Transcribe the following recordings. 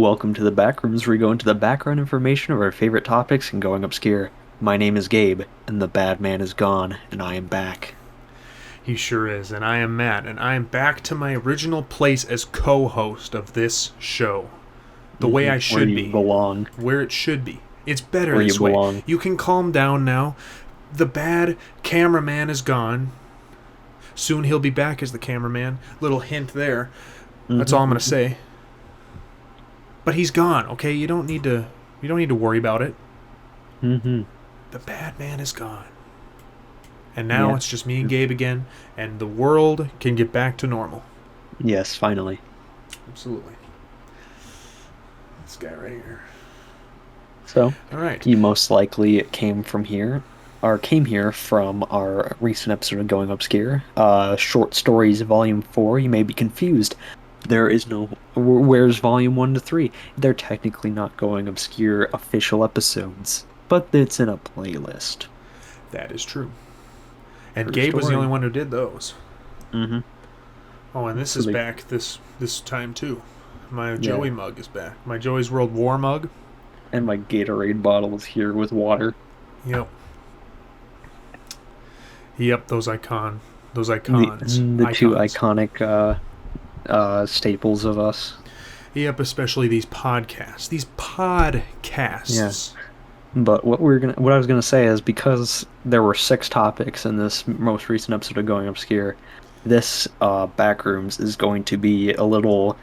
Welcome to the Backrooms, where we go into the background information of our favorite topics and going obscure. My name is Gabe, and the bad man is gone, and I am back. He sure is, and I am Matt, and I am back to my original place as co-host of this show. The way I should Where you belong. Where it should be. It's better Where this you way. belong. You can calm down now. The bad cameraman is gone. Soon he'll be back as the cameraman. Little hint there. That's all I'm going to say. But he's gone, okay? You don't need to worry about it. Mm-hmm. The bad man is gone. And now it's just me and Gabe again, and the world can get back to normal. Yes, finally. Absolutely. This guy right here. So, all right. You most likely came here from our recent episode of Going Obscure, Short Stories Volume 4. You may be confused. There is no... Where's Volume 1 to 3? They're technically not Going Obscure official episodes, but it's in a playlist. That is true. And Gabe was the only one who did those. Mm-hmm. Oh, and this is back this time, too. My Joey mug is back. My Joey's World War mug. And my Gatorade bottle is here with water. Yep. Those icons. The two iconic staples of us. Yep, especially these podcasts. Yes. But what I was gonna say is, because there were 6 topics in this most recent episode of Going Obscure, this Backrooms is going to be a little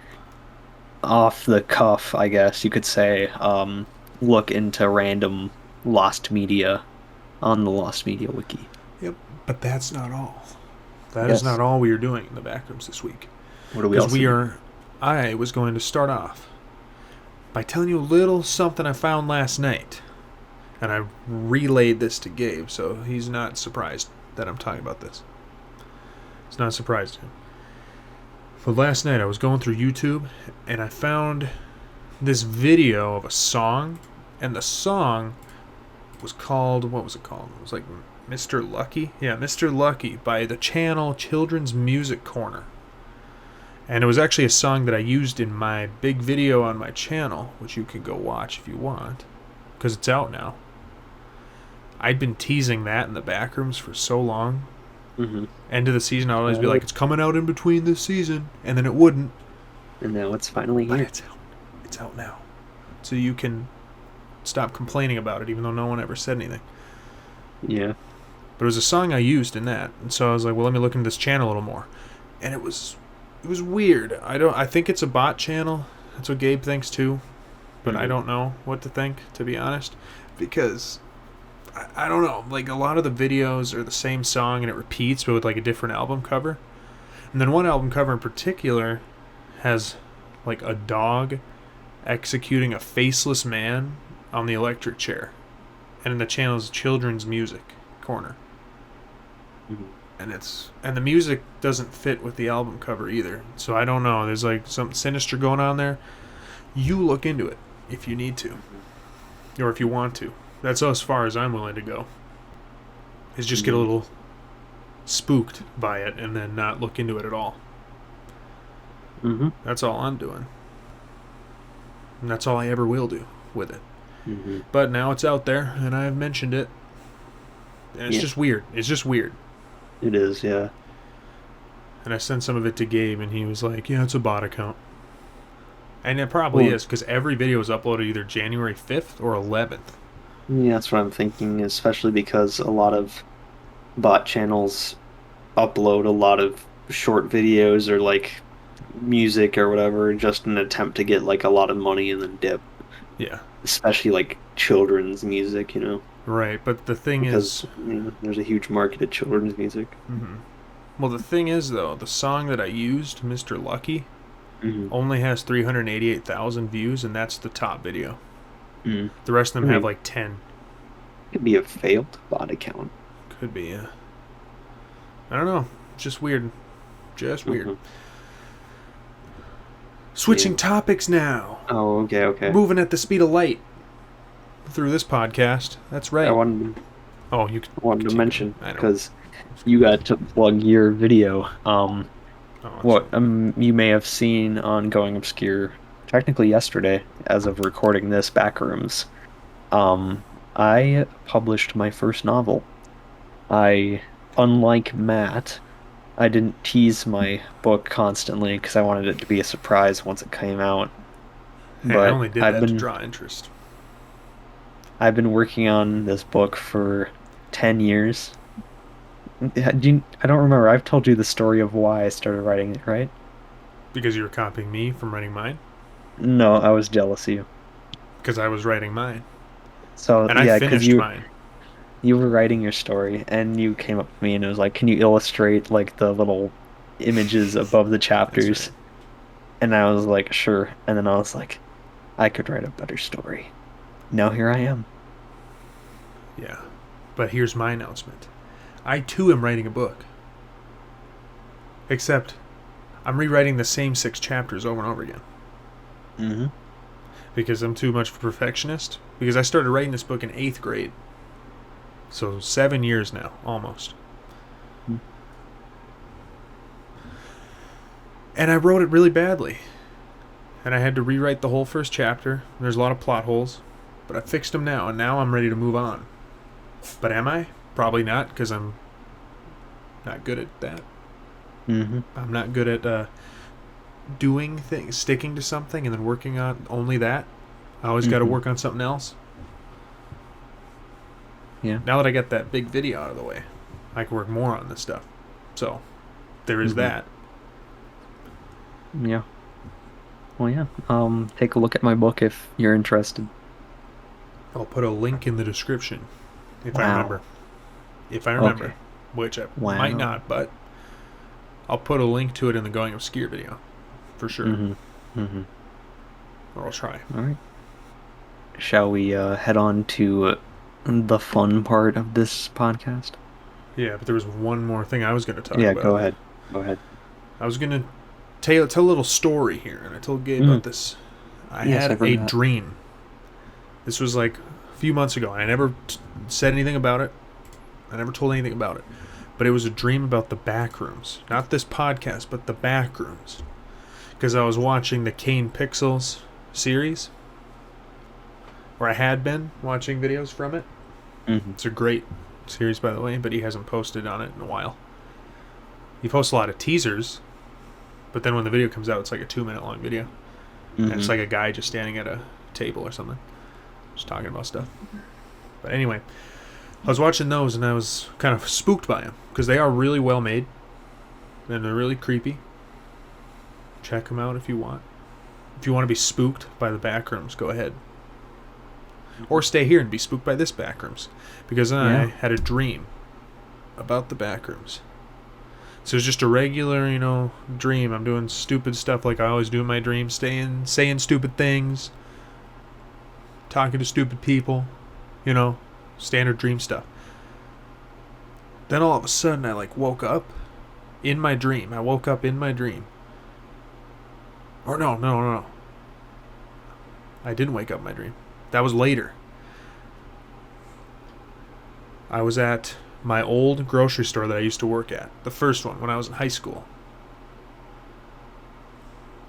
off the cuff, I guess you could say. Look into random Lost Media on the Lost Media Wiki. Yep, but that's not all. That is not all we are doing in the Backrooms this week. What are we also doing? I was going to start off by telling you a little something I found last night. And I relayed this to Gabe, so he's not surprised that I'm talking about this. It's not a surprise to him. But last night I was going through YouTube, and I found this video of a song, and the song was called, what was it called? It was like Mr. Lucky? Yeah, Mr. Lucky by the channel Children's Music Corner. And it was actually a song that I used in my big video on my channel, which you can go watch if you want, because it's out now. I'd been teasing that in the Backrooms for so long. Mm-hmm. End of the season, I'd always be like, it's coming out in between this season, and then it wouldn't. And now it's finally here. But it's out now. So you can stop complaining about it, even though no one ever said anything. Yeah. But it was a song I used in that, and so I was like, well, let me look into this channel a little more. And it was weird. I think it's a bot channel. That's what Gabe thinks too. But I don't know what to think, to be honest, because I don't know. Like, a lot of the videos are the same song and it repeats, but with like a different album cover. And then one album cover in particular has like a dog executing a faceless man on the electric chair. And the channel is Children's Music Corner. Mm-hmm. And the music doesn't fit with the album cover either. So I don't know. There's like something sinister going on there. You look into it if you need to, or if you want to. That's as far as I'm willing to go. Is just get a little spooked by it and then not look into it at all. Mm-hmm. That's all I'm doing. And that's all I ever will do with it. Mm-hmm. But now it's out there, and I've mentioned it. And it's just weird. It's just weird. It is, yeah. And I sent some of it to Gabe, and he was like, yeah, it's a bot account. And it probably is, because every video was uploaded either January 5th or 11th. Yeah, that's what I'm thinking, especially because a lot of bot channels upload a lot of short videos or like music or whatever, just in an attempt to get like a lot of money and then dip. Yeah. Especially like children's music, you know. Right, but the thing is, there's a huge market of children's music. Mm-hmm. Well, the thing is, though, the song that I used, Mr. Lucky, only has 388,000 views, and that's the top video. The rest of them have like 10. Could be a failed bot account. Could be, yeah. I don't know. It's just weird. Just weird. Switching topics now. Oh, okay. Moving at the speed of light through this podcast. That's right. I wanted to mention, because you got to plug your video. What you may have seen on Going Obscure technically yesterday, as of recording this, Backrooms, I published my first novel. Unlike Matt, I didn't tease my book constantly because I wanted it to be a surprise once it came out. Hey, I But only did that to draw interest. I've been working on this book for 10 years. I don't remember. I've told you the story of why I started writing it, right? Because you were copying me from writing mine? No, I was jealous of you. Because I was writing mine. So, And I yeah, because finished mine. you were writing your story and you came up to me and it was like, "Can you illustrate like the little images above the That's chapters?" right. And I was like, "Sure." And then I was like, "I could write a better story." Now here I am. Yeah. But here's my announcement. I too am writing a book. Except I'm rewriting the same 6 chapters over and over again. Mm-hmm. Because I'm too much of a perfectionist. Because I started writing this book in 8th grade. So 7 years now, almost. Mm-hmm. And I wrote it really badly. And I had to rewrite the whole first chapter. There's a lot of plot holes. But I fixed them now, and now I'm ready to move on. But am I? Probably not, because I'm not good at that. Mm-hmm. I'm not good at doing things, sticking to something, and then working on only that. I always got to work on something else. Yeah. Now that I got that big video out of the way, I can work more on this stuff. So, there is that. Yeah. Well, yeah. Take a look at my book if you're interested. I'll put a link in the description if I Wow. remember. If I remember. Okay. Which I Wow. might not, but I'll put a link to it in the Going Obscure video. For sure. Mm-hmm. Mm-hmm. Or I'll try. All right. Shall we head on to the fun part of this podcast? Yeah, but there was one more thing I was going to talk about. Yeah, go ahead. Go ahead. I was going to tell a little story here, and I told Gabe about this. I Yes, had I've heard a that. dream. This was like a few months ago, and I never said anything about it. I never told anything about it. But it was a dream about the Backrooms. Not this podcast, but the Backrooms. Because I was watching the Kane Pixels series. Or I had been watching videos from it. Mm-hmm. It's a great series, by the way, but he hasn't posted on it in a while. He posts a lot of teasers, but then when the video comes out, it's like a 2-minute long video. Mm-hmm. And it's like a guy just standing at a table or something, just talking about stuff. But anyway, I was watching those and I was kind of spooked by them because they are really well made and they're really creepy. Check them out if you want. If you want to be spooked by the Backrooms, go ahead. Or stay here and be spooked by this Backrooms, because I had a dream about the Backrooms. So it's just a regular, dream. I'm doing stupid stuff like I always do in my dreams, saying stupid things, talking to stupid people, standard dream stuff. Then all of a sudden I woke up in my dream. I woke up in my dream. Or no. I didn't wake up in my dream. That was later. I was at my old grocery store that I used to work at. The first one, when I was in high school.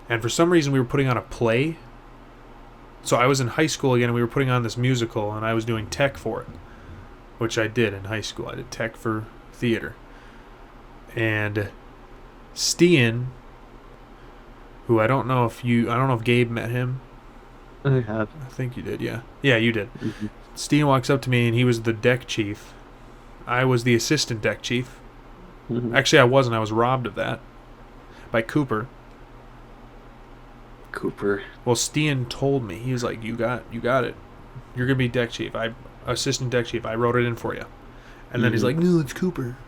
And for some reason we were putting on a play. So I was in high school again and we were putting on this musical and I was doing tech for it. Which I did in high school. I did tech for theater. And Stian, who I don't know if Gabe met him. I have. I think you did, yeah. Yeah, you did. Mm-hmm. Stian walks up to me and he was the deck chief. I was the assistant deck chief. Mm-hmm. Actually, I wasn't. I was robbed of that by Cooper. Well, Stian told me. He was like, "You got it. You're gonna be deck chief. Assistant deck chief. I wrote it in for you." And then he's like, "No, it's Cooper."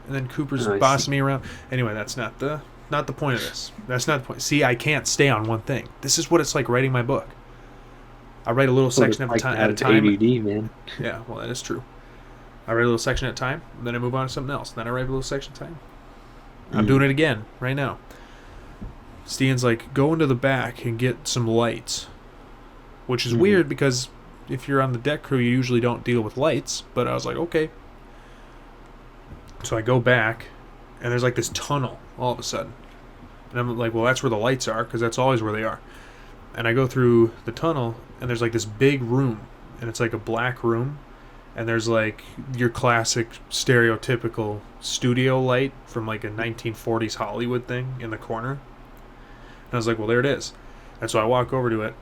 And then Cooper's bossing me around. Anyway, that's not the point of this. That's not the point. See, I can't stay on one thing. This is what it's like writing my book. I write a little section at a time. ADD, man. Yeah, well, that is true. I write a little section at a time, then I move on to something else. Then I write a little section at a time. I'm doing it again right now. Stian's like, go into the back and get some lights. Which is weird because if you're on the deck crew, you usually don't deal with lights. But I was like, okay. So I go back, and there's like this tunnel all of a sudden. And I'm like, well, that's where the lights are, because that's always where they are. And I go through the tunnel, and there's like this big room, and it's like a black room, and there's like your classic stereotypical studio light from like a 1940s Hollywood thing in the corner. And I was like, well, there it is. And so I walk over to it,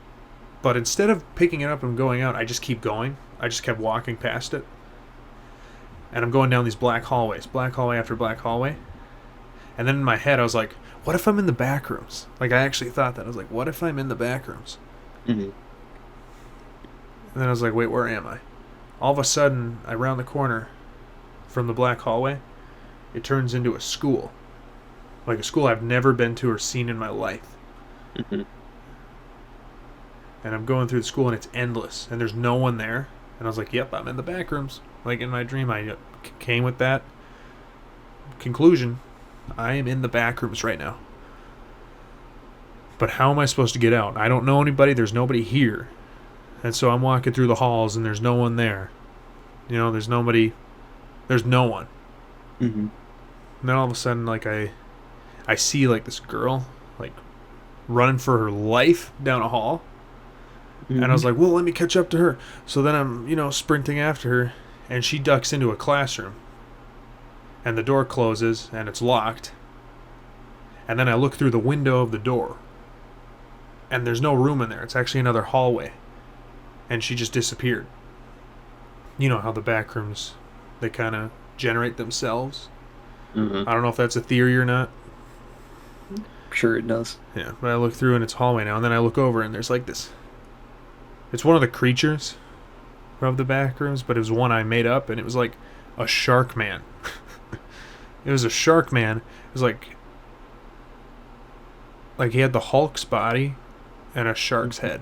but instead of picking it up and going out, I just keep going. I just kept walking past it. And I'm going down these black hallways, black hallway after black hallway. And then in my head, I was like, what if I'm in the back rooms? Like, I actually thought that. I was like, what if I'm in the back rooms? Mm-hmm. And then I was like, wait, where am I? All of a sudden, I round the corner from the black hallway. It turns into a school. Like a school I've never been to or seen in my life. Mm-hmm. And I'm going through the school, and it's endless. And there's no one there. And I was like, yep, I'm in the back rooms. Like in my dream, I came with that conclusion. I am in the back rooms right now. But how am I supposed to get out? I don't know anybody. There's nobody here. And so I'm walking through the halls, and there's no one there. You know, there's nobody. There's no one. Mm-hmm. And then all of a sudden, like, I see, like, this girl, like, running for her life down a hall. Mm-hmm. And I was like, well, let me catch up to her. So then I'm, sprinting after her, and she ducks into a classroom. And the door closes, and it's locked. And then I look through the window of the door. And there's no room in there. It's actually another hallway. And she just disappeared. You know how the back rooms, they kind of generate themselves. Mm-hmm. I don't know if that's a theory or not. Sure it does. Yeah, but I look through and it's hallway now. And then I look over and there's like this. It's one of the creatures of the back rooms, but it was one I made up. And it was like a shark man. It was a shark man. It was like he had the Hulk's body and a shark's head.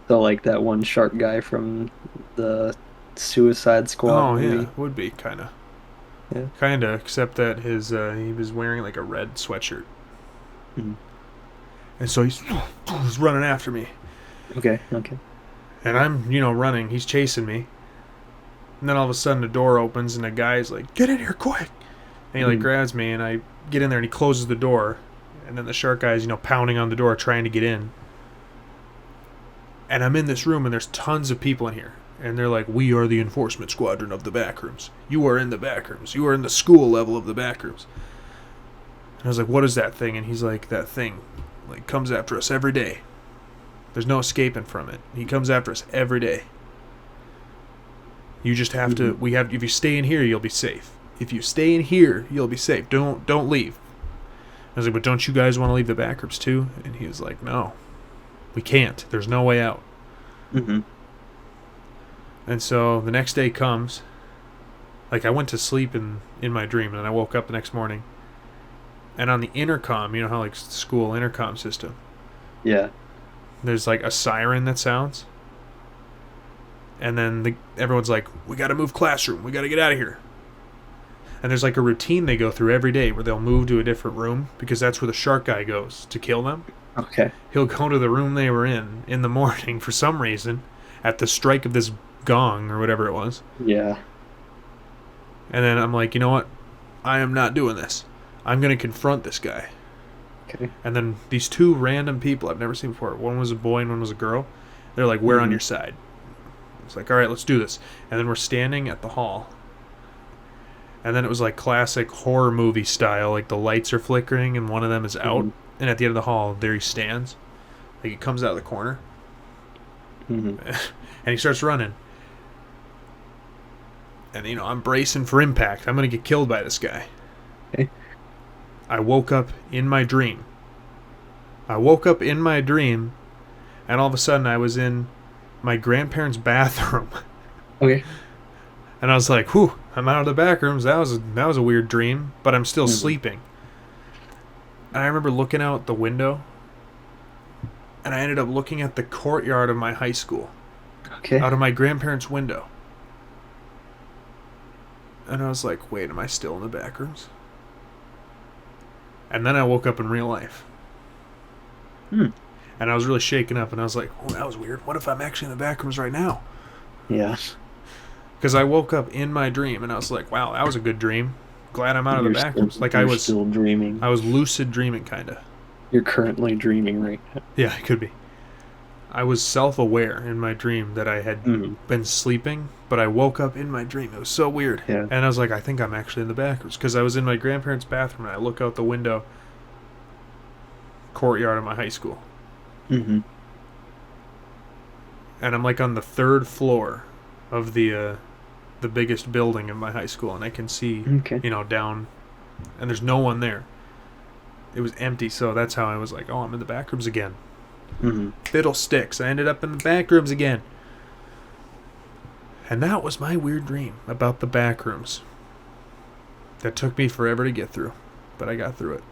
So like that one shark guy from the Suicide Squad movie. Yeah, would be kind of. Yeah. Kind of, except that his he was wearing like a red sweatshirt. Mm-hmm. And so he's running after me. Okay. And I'm, running. He's chasing me. And then all of a sudden the door opens and the guy's like, get in here quick. And he like grabs me and I get in there and he closes the door. And then the shark guy's, pounding on the door trying to get in. And I'm in this room and there's tons of people in here. And they're like, we are the enforcement squadron of the Backrooms. You are in the Backrooms. You are in the school level of the Backrooms. And I was like, what is that thing? And he's like, that thing like comes after us every day. There's no escaping from it. He comes after us every day. You just have to, if you stay in here, you'll be safe. If you stay in here, you'll be safe. Don't leave. I was like, but don't you guys want to leave the Backrooms too? And he was like, no, we can't. There's no way out. Mm-hmm. And so the next day comes. Like, I went to sleep in my dream, and I woke up the next morning. And on the intercom, you know how, like, school intercom system? Yeah. There's, like, a siren that sounds. And then everyone's like, we got to move classroom. We got to get out of here. And there's, like, a routine they go through every day where they'll move to a different room because that's where the shark guy goes to kill them. Okay. He'll go to the room they were in the morning for some reason at the strike of this gong or whatever it was. Yeah. And then I'm like, you know what? I am not doing this. I'm going to confront this guy. Okay. And then these two random people I've never seen before. One was a boy and one was a girl. They're like, we're on your side. It's like, all right, let's do this. And then we're standing at the hall. And then it was like classic horror movie style. Like the lights are flickering and one of them is out. And at the end of the hall, there he stands. Like he comes out of the corner. And he starts running. And, I'm bracing for impact. I'm going to get killed by this guy. Okay. I woke up in my dream. And all of a sudden I was in my grandparents' bathroom. Okay. And I was like, whew, I'm out of the back rooms. That was a weird dream, but I'm still sleeping. And I remember looking out the window, and I ended up looking at the courtyard of my high school. Okay. Out of my grandparents' window. And I was like, wait, am I still in the back rooms? And then I woke up in real life. And I was really shaken up, and I was like, oh, that was weird. What if I'm actually in the back rooms right now? Yeah. Because I woke up in my dream, and I was like, wow, that was a good dream. Glad I'm out of the back rooms. Like I was still dreaming. I was lucid dreaming, kind of. You're currently dreaming right now. Yeah, it could be. I was self-aware in my dream that I had Mm-hmm. been sleeping, but I woke up in my dream. It was so weird. Yeah. And I was like, I think I'm actually in the Backrooms, because I was in my grandparents' bathroom and I look out the window, courtyard of my high school, Mm-hmm. and I'm like on the third floor of the biggest building in my high school, and I can see, Okay. down, and there's no one there. It was empty, so that's how I was like, oh, I'm in the Backrooms again. Mm-hmm. Fiddlesticks, I ended up in the Backrooms again. And that was my weird dream about the Backrooms. That took me forever to get through, but I got through it.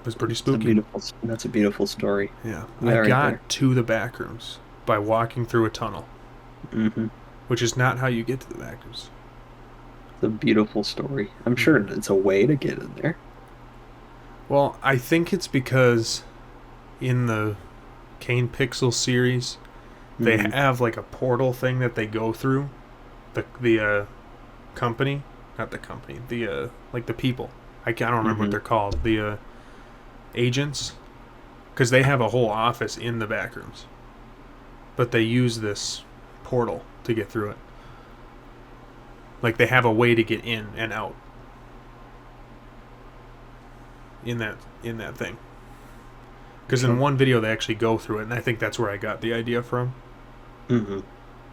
It was pretty spooky. That's a beautiful story. Yeah, I Yeah, right there. got to the Backrooms by walking through a tunnel, Mm-hmm. which is not how you get to the Backrooms. It's a beautiful story. I'm sure it's a way to get in there. Well, I think it's because in the Kane Pixel series, they Mm-hmm. have like a portal thing that they go through. The company, not the company, the like the people. I don't remember what Mm-hmm. they're called. The agents, because they have a whole office in the Backrooms, but they use this portal to get through it. Like they have a way to get in and out in that thing. Because in Okay. one video they actually go through it, and I think that's where I got the idea from. Mm-hmm.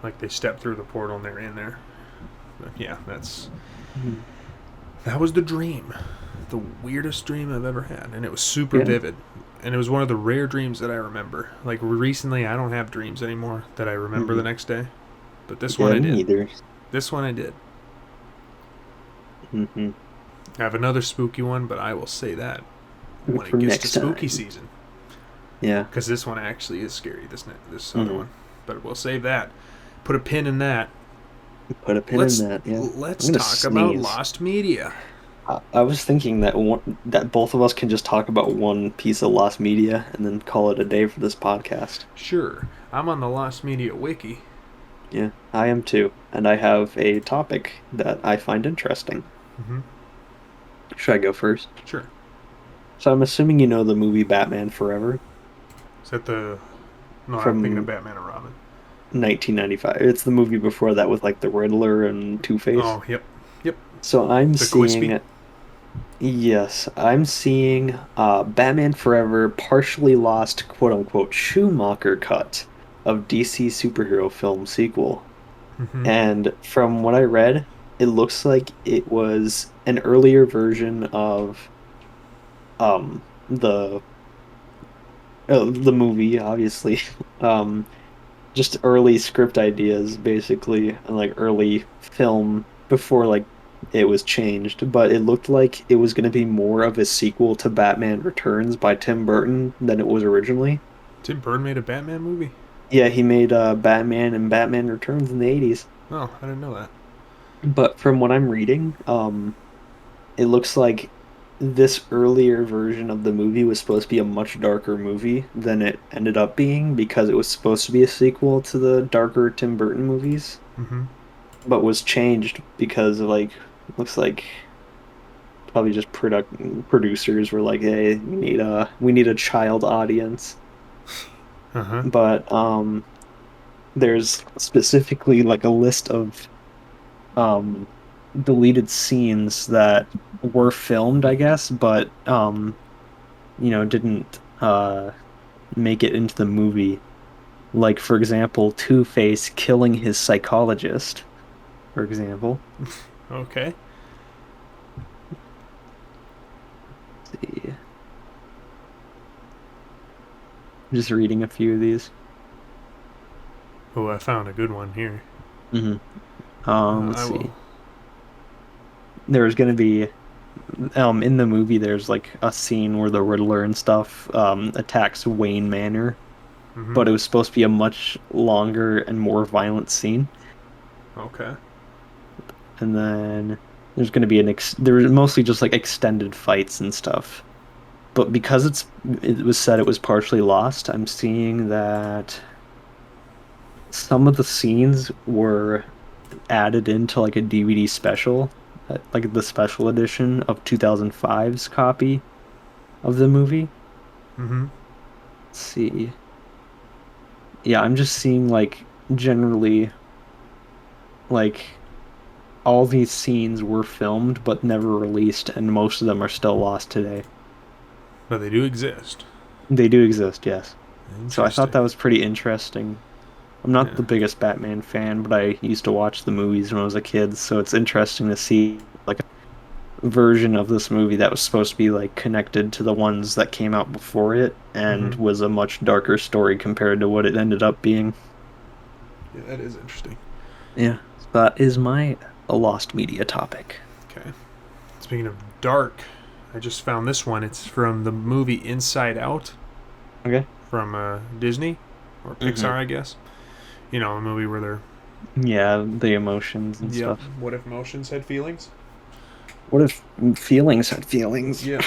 Like they step through the portal and they're in there. But yeah, that was the dream, the weirdest dream I've ever had, and it was super Yeah. vivid. And it was one of the rare dreams that I remember. Like recently, I don't have dreams anymore that I remember the Mm-hmm. next day, but this one Yeah, I me did. neither. This one I did. Mm-hmm. I have another spooky one, but I will say that when For it gets to next spooky time. season, Yeah. because this one actually is scary. This other Mm-hmm. one, but we'll save that. Put a pin in that. Put a pin Let's in that. Yeah. let's I'm gonna talk about sneeze. lost media. I was thinking that both of us can just talk about one piece of lost media and then call it a day for this podcast. Sure, I'm on the lost media wiki. Yeah, I am too, and I have a topic that I find interesting. Mm-hmm. Should I go first? Sure. So I'm assuming you know the movie Batman Forever Is that the? No, I'm thinking of from Batman and Robin. 1995. It's the movie before that with like the Riddler and Two-Face. Oh, yep, yep. So I'm The Quispy. seeing, yes, I'm seeing Batman Forever partially lost quote unquote Schumacher cut of DC superhero film sequel. Mm-hmm. And from what I read, it looks like it was an earlier version of the the movie, obviously. Um, just early script ideas, basically, and like early film before like it was changed. But it looked like it was going to be more of a sequel to Batman Returns by Tim Burton than it was originally. Tim Burton made a Batman movie. Yeah, he made Batman and Batman Returns in the 80s. Oh, I didn't know that. But from what I'm reading, it looks like this earlier version of the movie was supposed to be a much darker movie than it ended up being because it was supposed to be a sequel to the darker Tim Burton movies, Mm-hmm. but was changed because of like looks like probably just producers were like, "Hey, we need a child audience." Uh huh. But there's specifically like a list of um deleted scenes that were filmed, I guess, but didn't make it into the movie. Like for example, Two-Face killing his psychologist, for example. Okay. Let's see. I'm just reading a few of these. Oh, I found a good one here. Hmm. Let's I see. will. There's gonna be in the movie there's like a scene where the Riddler and stuff attacks Wayne Manor, Mm-hmm. but it was supposed to be a much longer and more violent scene. Okay. And then there's going to be there was mostly just like extended fights and stuff. But because it was said it was partially lost, I'm seeing that some of the scenes were added into like a DVD special, like the special edition of 2005's copy of the movie. Mm-hmm. Let's see. Yeah, I'm just seeing like generally like all these scenes were filmed but never released, and most of them are still lost today. But they do exist. They do exist, yes. So I thought Interesting. that was pretty interesting. I'm not Yeah. the biggest Batman fan, but I used to watch the movies when I was a kid, so it's interesting to see like a version of this movie that was supposed to be like connected to the ones that came out before it and Mm-hmm. was a much darker story compared to what it ended up being. Yeah, that is interesting. Yeah, so that is my a lost media topic. Okay. Speaking of dark, I just found this one. It's from the movie Inside Out Okay. from Disney or Pixar, Hmm. I guess. You know, a movie where they're. Yeah, the emotions and Yep. stuff. What if emotions had feelings? What if feelings had feelings? Yep.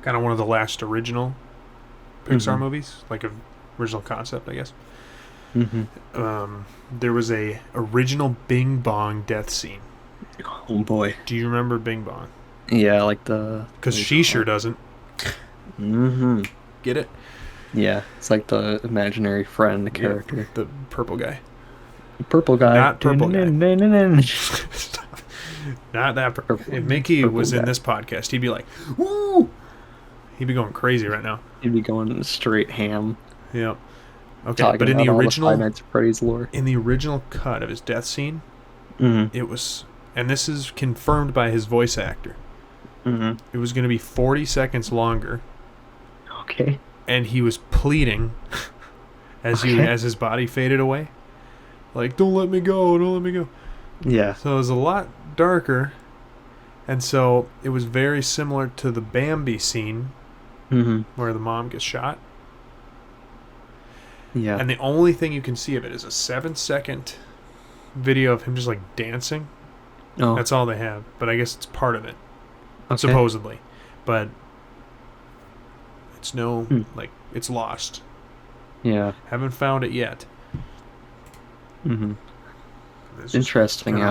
Kind of one of the last original Pixar Hmm. movies, like a original concept, I guess. Hmm. There was a original Bing Bong death scene. Oh boy. Do you remember Bing Bong? Yeah, like the Because what do you she call sure it? doesn't. Hmm. Get it? Yeah, it's like the imaginary friend Yep. character. The purple guy. Purple guy. Not purple guy. Purple, Not that. If Mickey purple was in guy. this podcast, he'd be like, "Woo!" He'd be going crazy right now. He'd be going straight ham, Yep. Okay, talking but about all the Five Nights at Freddy's lore. in the original cut of his death scene, Hmm. it was, and this is confirmed by his voice actor. Hmm. It was going to be 40 seconds longer, Okay. and he was pleading Okay. as his body faded away, like, "Don't let me go, don't let me go." Yeah. So it was a lot darker, and so it was very similar to the Bambi scene Hmm. where the mom gets shot. Yeah. And the only thing you can see of it is a 7-second video of him just like dancing. Oh. That's all they have, but I guess it's part of it, Okay. supposedly. But it's no, Hmm. like, it's lost. Yeah. Haven't found it yet. Hmm. It's just Interesting kind of.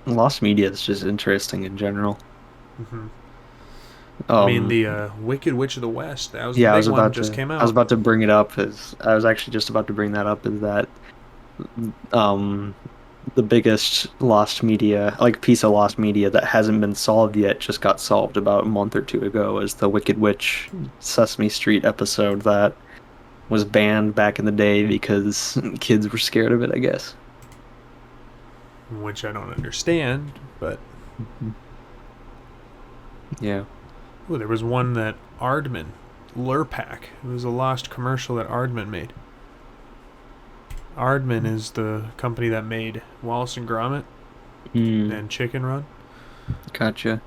how lost media is just interesting in general. Mm-hmm. I mean, Um, the Wicked Witch of the West, that was the yeah, big one, just came I was out. about to bring it up as I was actually just about to bring that up is that um the biggest lost media, like piece of lost media that hasn't been solved yet, just got solved about a month or two ago is the Wicked Witch Sesame Street episode that was banned back in the day because kids were scared of it, I guess. Which I don't understand, but. Mhm. Yeah. Ooh, there was one that Aardman, Lurpak. It was a lost commercial that Aardman made. Aardman is the company that made Wallace and Gromit Mm, and Chicken Run. gotcha.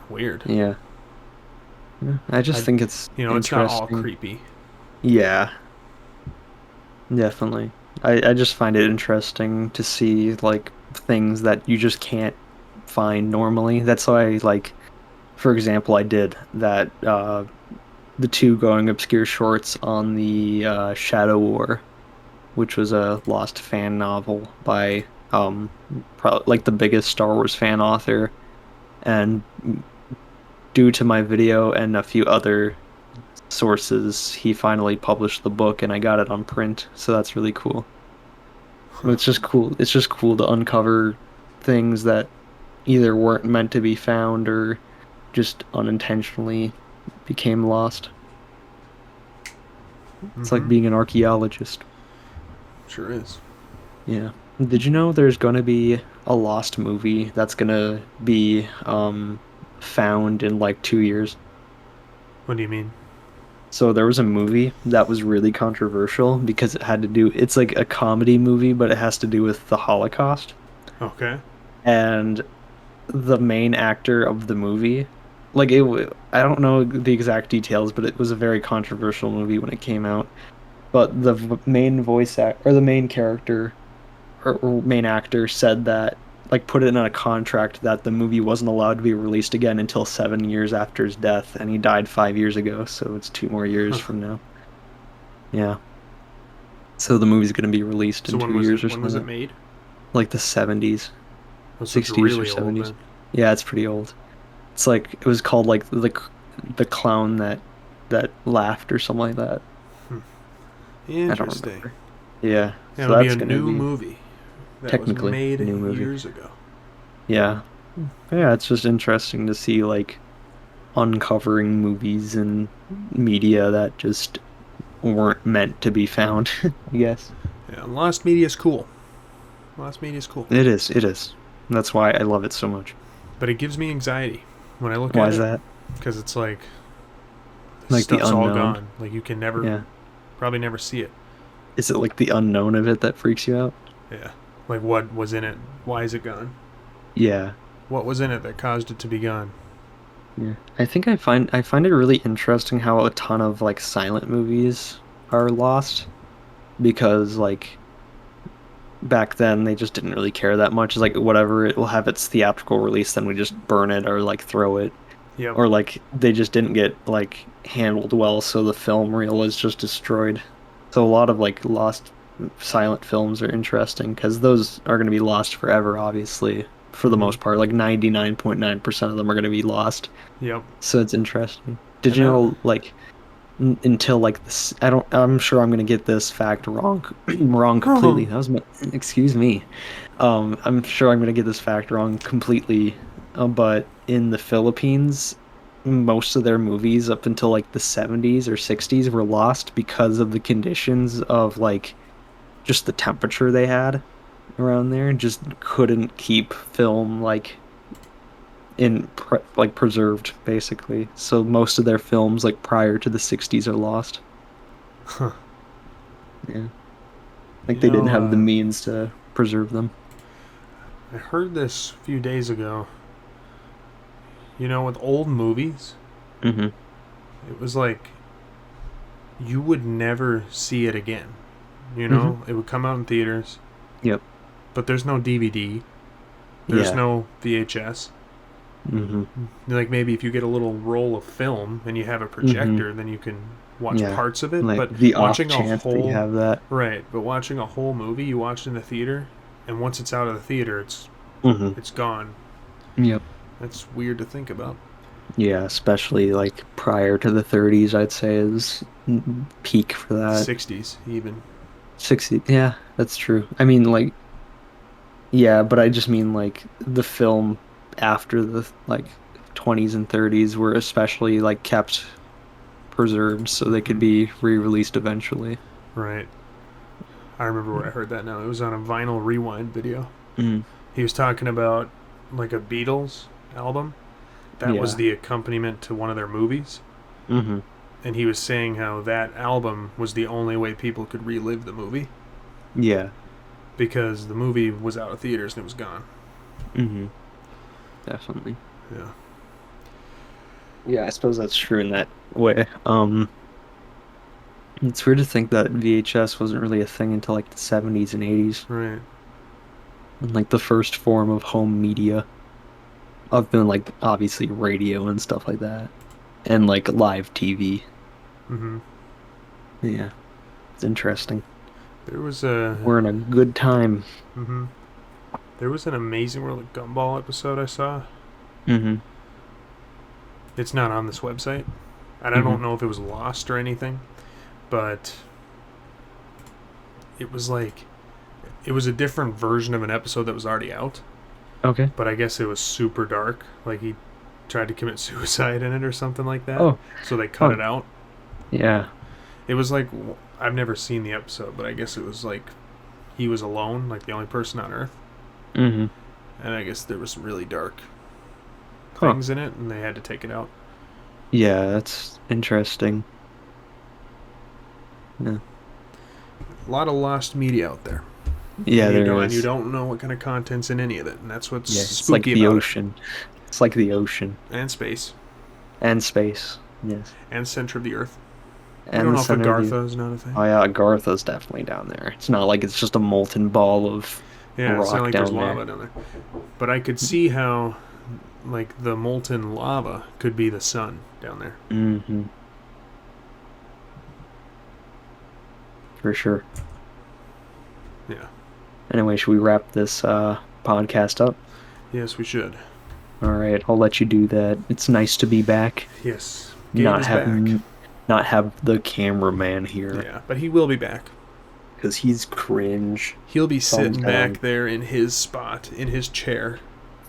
Weird. Yeah. Yeah, I just I, think it's it's not all interesting. creepy. Yeah, definitely. I just find it interesting to see like things that you just can't find normally. That's why like for example, I did that the two going obscure shorts on the Shadow War, which was a lost fan novel by probably like the biggest Star Wars fan author, and due to my video and a few other sources, he finally published the book and I got it on print, so that's really cool. It's just cool. It's just cool to uncover things that either weren't meant to be found or just unintentionally became lost. It's like Mm-hmm. being an archaeologist. Sure is. Yeah. Did you know there's going to be a lost movie that's going to be found in like 2 years? What do you mean? So there was a movie that was really controversial because it had to do, it's like a comedy movie, but it has to do with the Holocaust. Okay. And the main actor of the movie, like I don't know the exact details, but it was a very controversial movie when it came out. But the main voice act or the main character or main actor said that like put it in a contract that the movie wasn't allowed to be released again until 7 years after his death, and he died 5 years ago, so it's 2 more years Huh. from now. Yeah. So the movie's gonna be released So in when two was years it? or When was it something. made? Like the 70s, Oh, so it's 60s or really old 70s. then. Yeah, it's pretty old. It's like it was called like the clown that that laughed or something like that. I don't Interesting. remember. Yeah, Yeah, so it'll be that's a gonna new be movie that was technically made a new movie. years ago. Yeah, yeah, it's just interesting to see like uncovering movies and media that just weren't meant to be found. I guess Yeah, Lost Media is cool. Lost Media is cool. it is. It is. That's why I love it so much. But it gives me anxiety when I look Why at is it that? because it's like this Like the stuff's all unknown. gone. Like you can never, Yeah. probably never see it. Is it like the unknown of it that freaks you out? Yeah. Like what was in it? Why is it gone? Yeah. What was in it that caused it to be gone? Yeah. I find it really interesting how a ton of like silent movies are lost because like back then they just didn't really care that much. It's like whatever, it will have its theatrical release, then we just burn it or like throw it. Yep. Or like they just didn't get like handled well, so the film reel is just destroyed. So a lot of like lost silent films are interesting because those are going to be lost forever, obviously, for the Mm-hmm. most part. Like 99.9% of them are going to be lost. Yep. So it's interesting. Did And you that. know like until like this I don't I'm sure I'm going to get this fact wrong wrong completely. Wrong. That was my excuse me. I'm sure I'm gonna get this fact wrong completely, but in the Philippines, most of their movies up until like the 70s or 60s were lost because of the conditions of like just the temperature they had around there. Just couldn't keep film like like preserved basically. So most of their films like prior to the 60s are lost. Huh. Yeah, like You they didn't know, have the means to preserve them. I heard this a few days ago. You know, with old movies, Hmm. it was like you would never see it again. You Hmm. know, it would come out in theaters, Yep. but there's no DVD, there's Yeah. no VHS. Hmm. Like maybe if you get a little roll of film and you have a Hmm. projector, then you can watch Yeah, parts of it. like But the off watching a chance that you whole have that. right, but watching a whole movie, you watch it in the theater, and once it's out of the theater, Hmm. it's gone. Yep. That's weird to think about. Yeah, especially like prior to the 30s, I'd say is peak for that. 60s even. 60, yeah, that's true. I mean, like, yeah, but I just mean like the film after the like 20s and 30s were especially like kept preserved so they could Hmm. be re-released eventually. Right. I remember where I heard that now. It was on a vinyl rewind video. Mm. He was talking about like a Beatles album. That was Yeah. the accompaniment to one of their movies. Hmm. And he was saying how that album was the only way people could relive the movie Yeah. because the movie was out of theaters and it was gone. Hmm. Definitely. Yeah. Yeah, I suppose that's true in that way. It's weird to think that VHS wasn't really a thing until like the 70s and 80s, Right. and like the first form of home media, other than like obviously radio and stuff like that, and like live TV. Mm-hmm. Yeah, it's interesting. There was a. We're in a good time. Mm-hmm. There was an Amazing World of Gumball episode I saw. Hmm. It's not on this website, and I Hmm. don't know if it was lost or anything, but it was like it was a different version of an episode that was already out. Okay. But I guess it was super dark. Like he tried to commit suicide in it or something like that. Oh, So they cut oh, it out. yeah. It was like I've never seen the episode, but I guess it was like he was alone, like the only person on Earth, Hmm. and I guess there was some really dark Huh. things in it, and they had to take it out. Yeah, that's interesting. Yeah. A lot of lost media out there. Yeah, there And you is. don't know what kind of content's in any of it, and that's what's Yeah, it's like spooky the about it. ocean. It's like the ocean And space and space. Yes. and center of the Earth. We And don't the know if center of the. Agartha is not a thing. Oh yeah, Agartha's definitely down there. It's not like it's just a molten ball of Yeah, it's not rock like there's down lava there. down there. But I could see how, like, the molten lava could be the sun down there. Hmm. For sure. Yeah. Anyway, should we wrap this podcast up? Yes, we should. All right, I'll let you do that. It's nice to be back. Yes. Gabe Not is back. having not have the cameraman here Yeah, but he will be back. because he's cringe. He'll be Thumbs sitting down. back there in his spot, in his chair.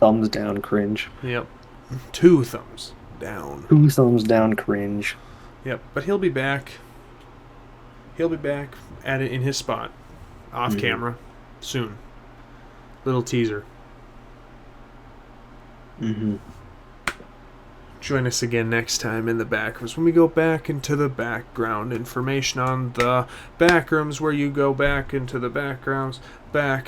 Thumbs down, cringe. Yep. 2 thumbs down. 2 thumbs down, cringe. Yep, but he'll be back. He'll be back at it in his spot, off camera, soon. Little teaser. Join us again next time in the Backrooms when we go back into the background information on the Backrooms, where you go back into the backgrounds. I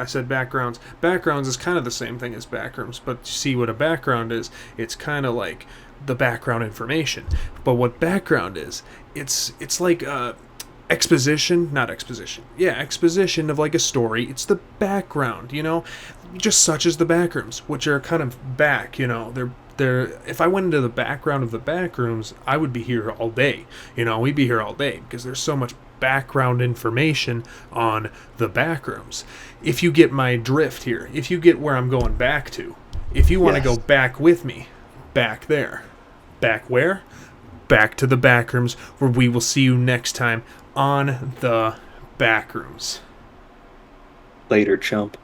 said backgrounds. Backgrounds is kind of the same thing as Backrooms, but see what a background is? It's kind of like the background information. But what background is, it's like exposition of like a story. It's the background, just such as the Backrooms, which are kind of back, they're if I went into the background of the Backrooms, I would be here all day. We'd be here all day because there's so much background information on the Backrooms. If you get my drift here, if you get where I'm going back to, if you want to go back with me, back there. Back where? Back to the Backrooms, where we will see you next time on the Backrooms. Later, chump.